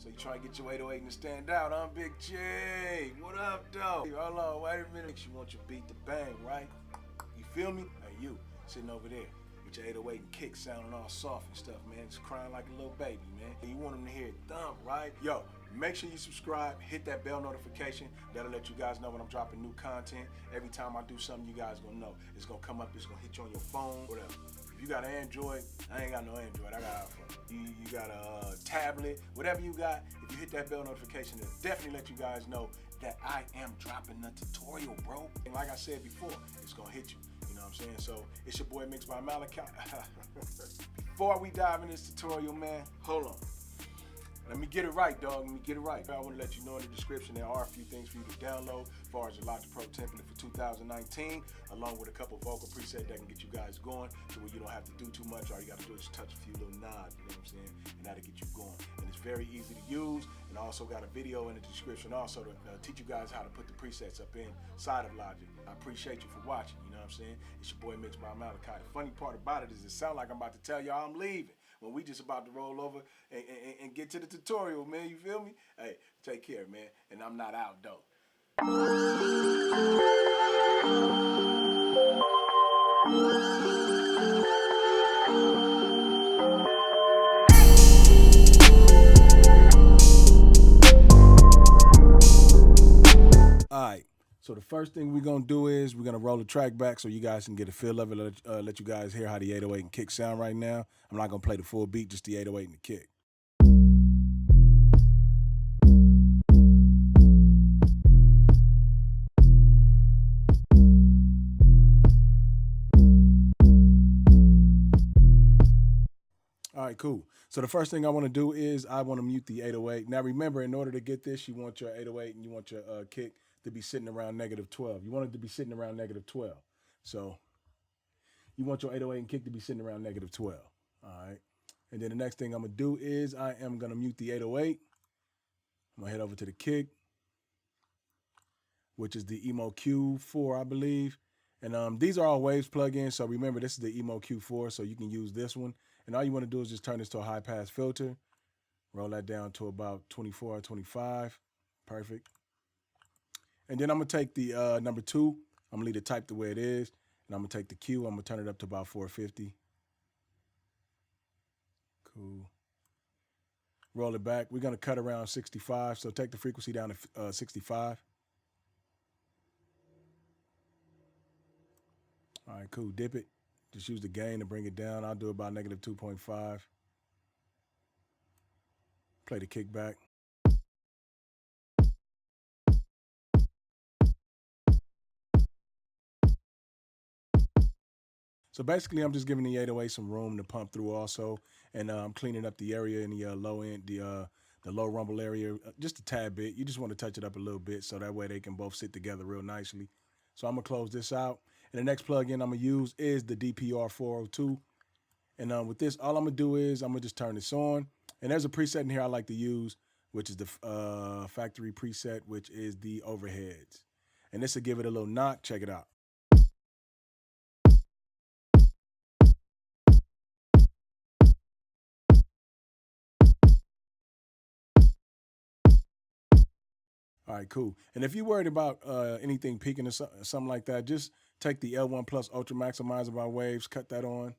So you try to get your 808 to stand out, huh, Big J? What up, though? Hold on, wait a minute. You want your beat to bang, right? You feel me? Hey, you, sitting over there with your 808 and kick sounding all soft and stuff, man. Just crying like a little baby, man. You want them to hear it thump, right? Yo, make sure you subscribe, hit that bell notification. That'll let you guys know when I'm dropping new content. Every time I do something, you guys gonna know. It's gonna come up, it's gonna hit you on your phone, whatever. If you got an Android, I ain't got no Android, I got iPhone. You got a tablet, whatever you got, if you hit that bell notification, it'll definitely let you guys know that I am dropping a tutorial, bro. And like I said before, it's gonna hit you. You know what I'm saying? So it's your boy Mixed by Malachi. Before we dive in this tutorial, man, hold on. Let me get it right, dog. Let me get it right. I want to let you know in the description there are a few things for you to download as far as the Logic Pro template for 2019, along with a couple vocal presets that can get you guys going to where you don't have to do too much. All you got to do is touch a few little knobs, you know what I'm saying? And that'll get you going. And it's very easy to use. And I also got a video in the description also to teach you guys how to put the presets up inside of Logic. I appreciate you for watching, you know what I'm saying? It's your boy Mixed by Malachi. The funny part about it is it sounds like I'm about to tell y'all I'm leaving, when we just about to roll over and get to the tutorial, man. You feel me? Hey, take care, man. And I'm not out, though. Alright, so the first thing we're going to do is we're going to roll the track back so you guys can get a feel of it, let you guys hear how the 808 and kick sound right now. I'm not going to play the full beat, just the 808 and the kick. All right, cool. So the first thing I want to do is I want to mute the 808. Now remember, in order to get this, you want your 808 and you want your kick to be sitting around -12. You want it to be sitting around -12. So you want your 808 and kick to be sitting around -12. All right. And then the next thing I'm going to do is I am going to mute the 808. I'm going to head over to the kick, which is the Emo Q4, I believe. And these are all Waves plugins. So remember, this is the Emo Q4, so you can use this one. And all you want to do is just turn this to a high pass filter. Roll that down to about 24 or 25. Perfect. And then I'm going to take the number 2. I'm going to leave the type the way it is. And I'm going to take the Q. I'm going to turn it up to about 450. Cool. Roll it back. We're going to cut around 65. So take the frequency down to 65. All right, cool. Dip it. Just use the gain to bring it down. I'll do about -2.5. Play the kick back. So basically, I'm just giving the 808 some room to pump through also. And I'm cleaning up the area in the low end, the low rumble area, just a tad bit. You just want to touch it up a little bit so that way they can both sit together real nicely. So I'm going to close this out. And the next plugin I'm going to use is the DPR 402. And with this, all I'm going to do is I'm going to just turn this on. And there's a preset in here I like to use, which is the factory preset, which is the overheads. And this will give it a little knock. Check it out. All right, cool. And if you're worried about anything peaking or something like that, just take the L1 Plus Ultra Maximizer by Waves, cut that on.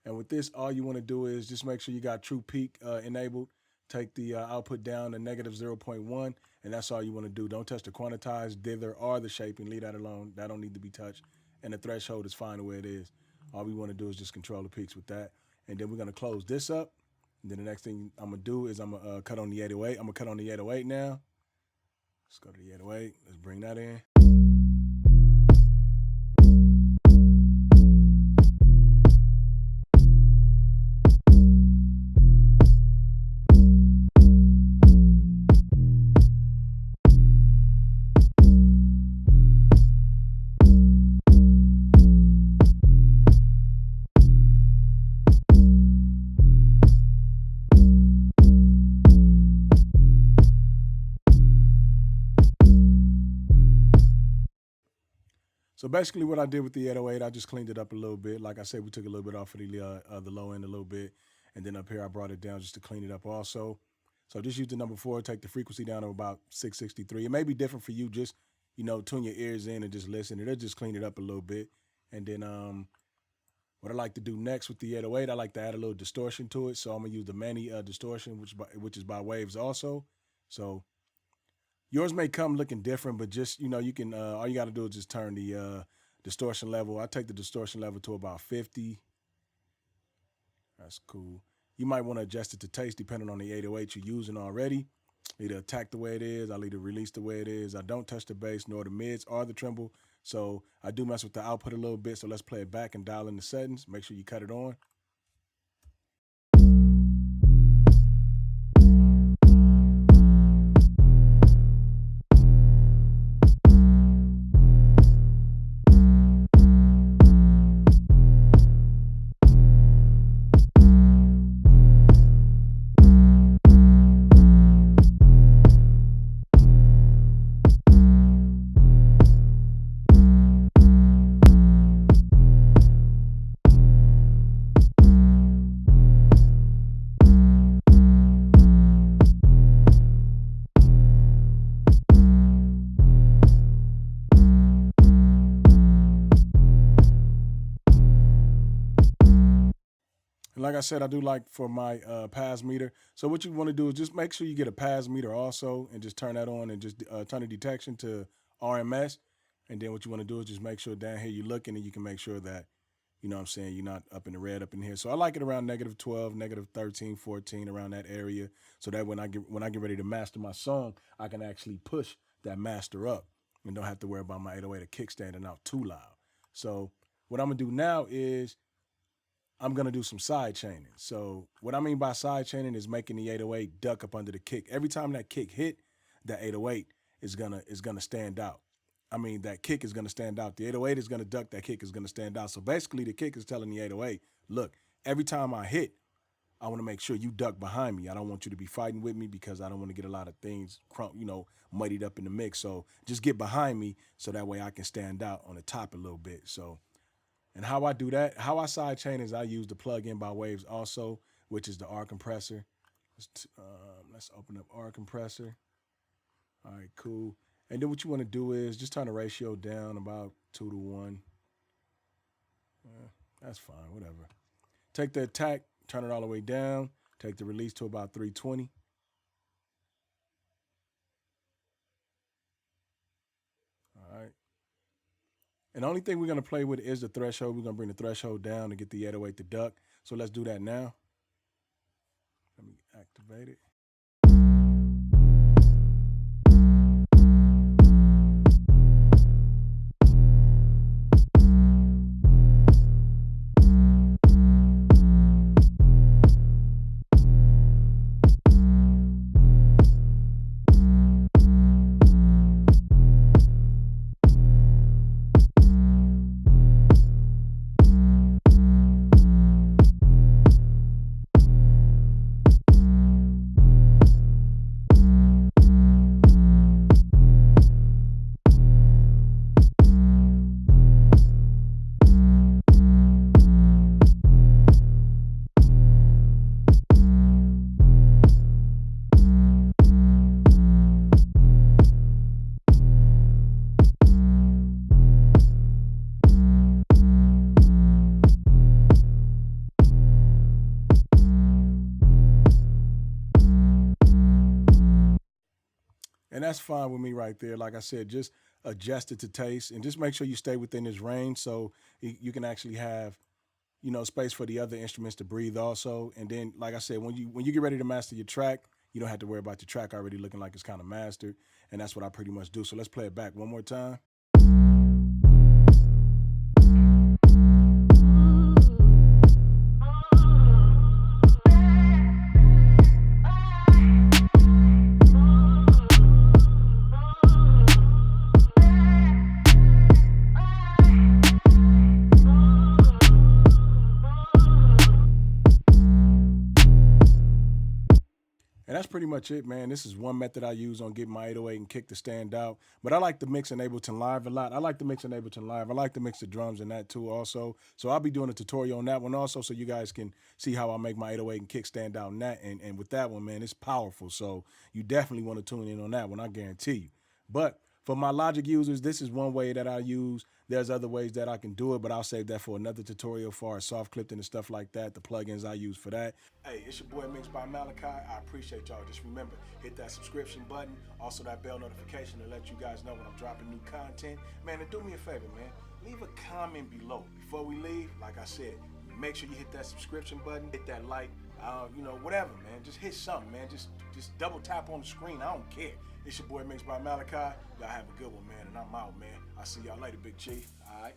And with this, all you want to do is just make sure you got True Peak enabled. Take the output down to -0.1, and that's all you want to do. Don't touch the quantize, dither, or the shaping. Leave that alone. That don't need to be touched. And the threshold is fine the way it is. All we want to do is just control the peaks with that. And then we're going to close this up. And then the next thing I'm going to do is I'm going to cut on the 808. I'm going to cut on the 808 now. Let's go to the 808. Let's bring that in. So basically what I did with the 808, I just cleaned it up a little bit. Like I said, we took a little bit off of the low end a little bit. And then up here, I brought it down just to clean it up also. So just use the number 4, take the frequency down to about 663. It may be different for you. Just, tune your ears in and just listen. It'll just clean it up a little bit. And then what I like to do next with the 808, I like to add a little distortion to it. So I'm going to use the Manny distortion, which is by Waves also. So yours may come looking different, but just, you can, all you got to do is just turn the distortion level. I take the distortion level to about 50. That's cool. You might want to adjust it to taste depending on the 808 you're using already. Either attack the way it is, I'll either release the way it is. I don't touch the bass nor the mids or the treble. So I do mess with the output a little bit. So let's play it back and dial in the settings. Make sure you cut it on. And like I said, I do like for my PAS meter. So what you want to do is just make sure you get a PAS meter also and just turn that on and just turn the detection to RMS. And then what you want to do is just make sure down here you're looking and you can make sure that, you're not up in the red up in here. So I like it around -12, -13, 14, around that area. So that when I get ready to master my song, I can actually push that master up and don't have to worry about my 808 or kick standing out too loud. So what I'm going to do now is I'm going to do some side chaining. So what I mean by side chaining is making the 808 duck up under the kick. Every time that kick hit, that 808 is gonna stand out. I mean, that kick is going to stand out. The 808 is going to duck. That kick is going to stand out. So basically the kick is telling the 808, look, every time I hit, I want to make sure you duck behind me. I don't want you to be fighting with me because I don't want to get a lot of things, muddied up in the mix. So just get behind me so that way I can stand out on the top a little bit. So, and how I do that, how I side chain is I use the plug-in by Waves also, which is the R compressor. Let's open up R compressor. All right, cool. And then what you want to do is just turn the ratio down about 2-to-1. That's fine, whatever. Take the attack, turn it all the way down. Take the release to about 320. All right. And the only thing we're going to play with is the threshold. We're going to bring the threshold down to get the 808 to duck. So let's do that now. Let me activate it. And that's fine with me right there. Like I said, just adjust it to taste and just make sure you stay within this range so you can actually have, space for the other instruments to breathe also. And then, like I said, when you get ready to master your track, you don't have to worry about your track already looking like it's kind of mastered. And that's what I pretty much do. So let's play it back one more time. And that's pretty much it, man. This is one method I use on getting my 808 and kick to stand out. But I like to mix in Ableton Live a lot. I like to mix in Ableton Live. I like to mix the drums in that too also. So I'll be doing a tutorial on that one also, so you guys can see how I make my 808 and kick stand out in that. And with that one, man, it's powerful. So you definitely want to tune in on that one, I guarantee you. But for my Logic users, this is one way that I use. There's other ways that I can do it, but I'll save that for another tutorial for our soft clipping and stuff like that, the plugins I use for that. Hey, it's your boy Mixed by Malachi. I appreciate y'all. Just remember, hit that subscription button, also that bell notification to let you guys know when I'm dropping new content. Man, and do me a favor, man. Leave a comment below. Before we leave, like I said, make sure you hit that subscription button, hit that like, you know, whatever, man. Just hit something, man. Just double tap on the screen. I don't care. It's your boy Mixed by Malachi. Y'all have a good one, man, and I'm out, man. I'll see y'all later, Big Chief. All right.